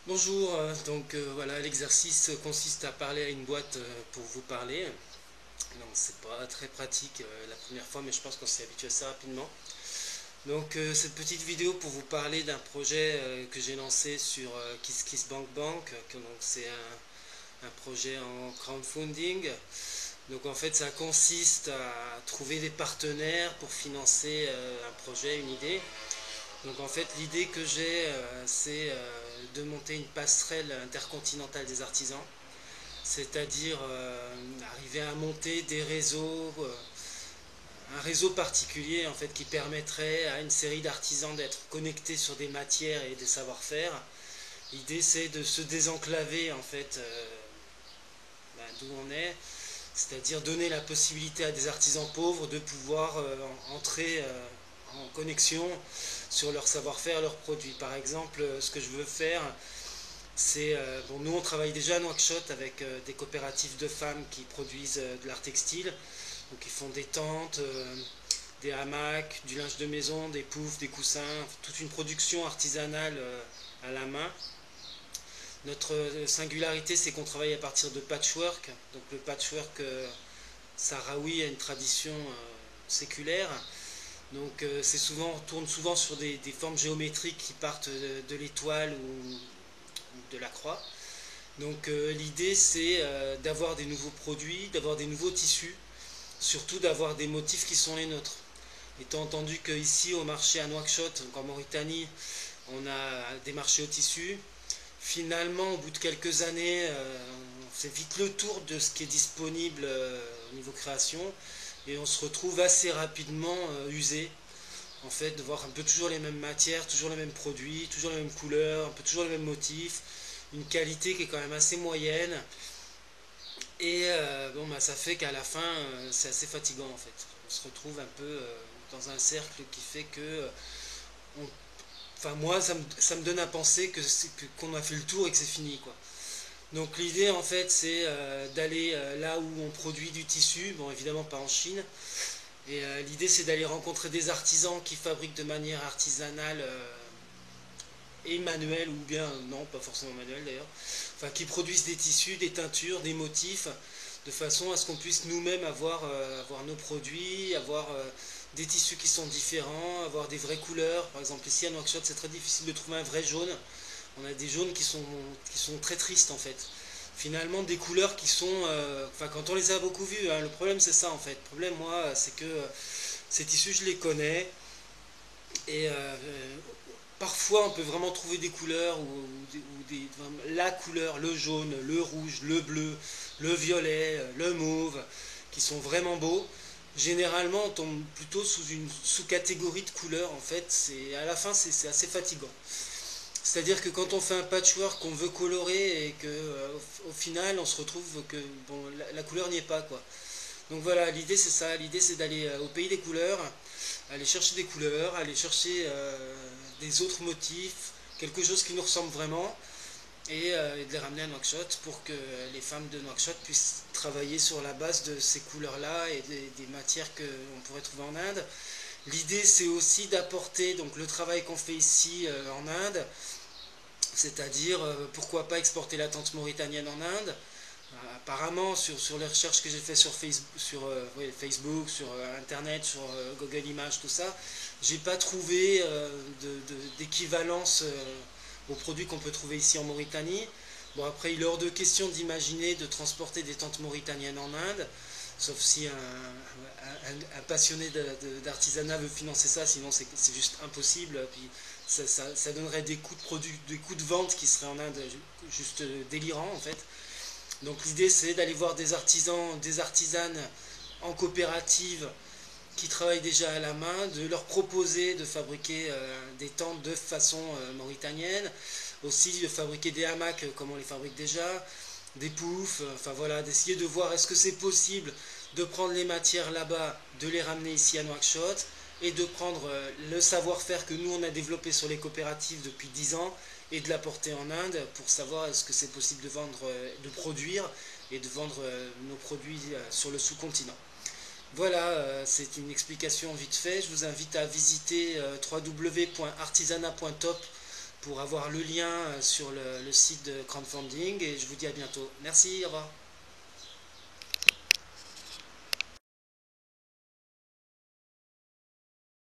Bonjour, voilà, l'exercice consiste à parler à une boîte pour vous parler. Donc c'est pas très pratique la première fois, mais je pense qu'on s'est habitué assez rapidement. Cette petite vidéo pour vous parler d'un projet que j'ai lancé sur KissKissBankBank. Donc c'est un projet en crowdfunding. Donc en fait ça consiste à trouver des partenaires pour financer un projet, une idée. Donc en fait, l'idée que j'ai, c'est de monter une passerelle intercontinentale des artisans, c'est-à-dire arriver à monter des réseaux, un réseau particulier en fait qui permettrait à une série d'artisans d'être connectés sur des matières et des savoir-faire. L'idée c'est de se désenclaver en fait d'où on est, c'est-à-dire donner la possibilité à des artisans pauvres de pouvoir entrer en connexion sur leur savoir-faire, leurs produits. Par exemple, ce que je veux faire, c'est, bon, nous on travaille déjà à Nouakchott avec des coopératives de femmes qui produisent de l'art textile, donc ils font des tentes, des hamacs, du linge de maison, des poufs, des coussins, toute une production artisanale à la main. Notre singularité, c'est qu'on travaille à partir de patchwork. Donc le patchwork sahraoui a une tradition séculaire. C'est souvent, on tourne souvent sur des formes géométriques qui partent de l'étoile ou de la croix. L'idée c'est d'avoir des nouveaux produits, d'avoir des nouveaux tissus, surtout d'avoir des motifs qui sont les nôtres. Étant entendu qu'ici au marché à Nouakchott, donc en Mauritanie, on a des marchés au tissu. Finalement, au bout de quelques années, on fait vite le tour de ce qui est disponible au niveau création et on se retrouve assez rapidement usé. En fait, de voir un peu toujours les mêmes matières, toujours les mêmes produits, toujours les mêmes couleurs, un peu toujours les mêmes motifs, une qualité qui est quand même assez moyenne. Ça fait qu'à la fin, c'est assez fatigant en fait. On se retrouve un peu dans un cercle qui fait que on enfin moi ça me donne à penser qu'on a fait le tour et que c'est fini quoi. Donc l'idée en fait c'est d'aller là où on produit du tissu, bon évidemment pas en Chine, l'idée c'est d'aller rencontrer des artisans qui fabriquent de manière artisanale et manuelle ou bien non pas forcément manuelle d'ailleurs, enfin qui produisent des tissus, des teintures, des motifs de façon à ce qu'on puisse nous-mêmes avoir nos produits, avoir des tissus qui sont différents, avoir des vraies couleurs. Par exemple ici à Nouakchott c'est très difficile de trouver un vrai jaune. On a des jaunes qui sont très tristes en fait. Finalement des couleurs qui sont... enfin quand on les a beaucoup vus, hein, le problème c'est ça en fait. Le problème moi c'est que ces tissus je les connais et parfois on peut vraiment trouver des couleurs la couleur, le jaune, le rouge, le bleu, le violet, le mauve, qui sont vraiment beaux. Généralement, on tombe plutôt sous une sous-catégorie de couleurs. En fait, à la fin, c'est assez fatigant. C'est-à-dire que quand on fait un patchwork qu'on veut colorer et que au final, on se retrouve que bon, la couleur n'y est pas quoi. Donc voilà, l'idée c'est ça. L'idée c'est d'aller au pays des couleurs, aller chercher des couleurs, aller chercher des autres motifs, quelque chose qui nous ressemble vraiment, et de les ramener à Nouakchott pour que les femmes de Nouakchott puissent travailler sur la base de ces couleurs-là et des matières qu'on pourrait trouver en Inde. L'idée c'est aussi d'apporter donc le travail qu'on fait ici en Inde, c'est-à-dire pourquoi pas exporter la tente mauritanienne en Inde. Apparemment, sur les recherches que j'ai fait sur Facebook, sur Internet, sur Google Images, tout ça, j'ai pas trouvé d'équivalence aux produits qu'on peut trouver ici en Mauritanie. Bon, après, il est hors de question d'imaginer de transporter des tentes mauritaniennes en Inde, sauf si un passionné d'artisanat veut financer ça, sinon c'est juste impossible. Puis ça donnerait des coûts de produits, des coûts de vente qui seraient en Inde juste délirants en fait. Donc l'idée c'est d'aller voir des artisans, des artisanes en coopérative qui travaillent déjà à la main, de leur proposer de fabriquer des tentes de façon mauritanienne, aussi de fabriquer des hamacs comme on les fabrique déjà, des poufs, enfin voilà, d'essayer de voir est-ce que c'est possible de prendre les matières là-bas, de les ramener ici à Nouakchott, et de prendre le savoir-faire que nous on a développé sur les coopératives depuis 10 ans et de l'apporter en Inde pour savoir est-ce que c'est possible de vendre, de produire et de vendre nos produits sur le sous-continent. Voilà, c'est une explication vite fait. Je vous invite à visiter www.artisanat.top pour avoir le lien sur le site de crowdfunding et je vous dis à bientôt. Merci, au revoir.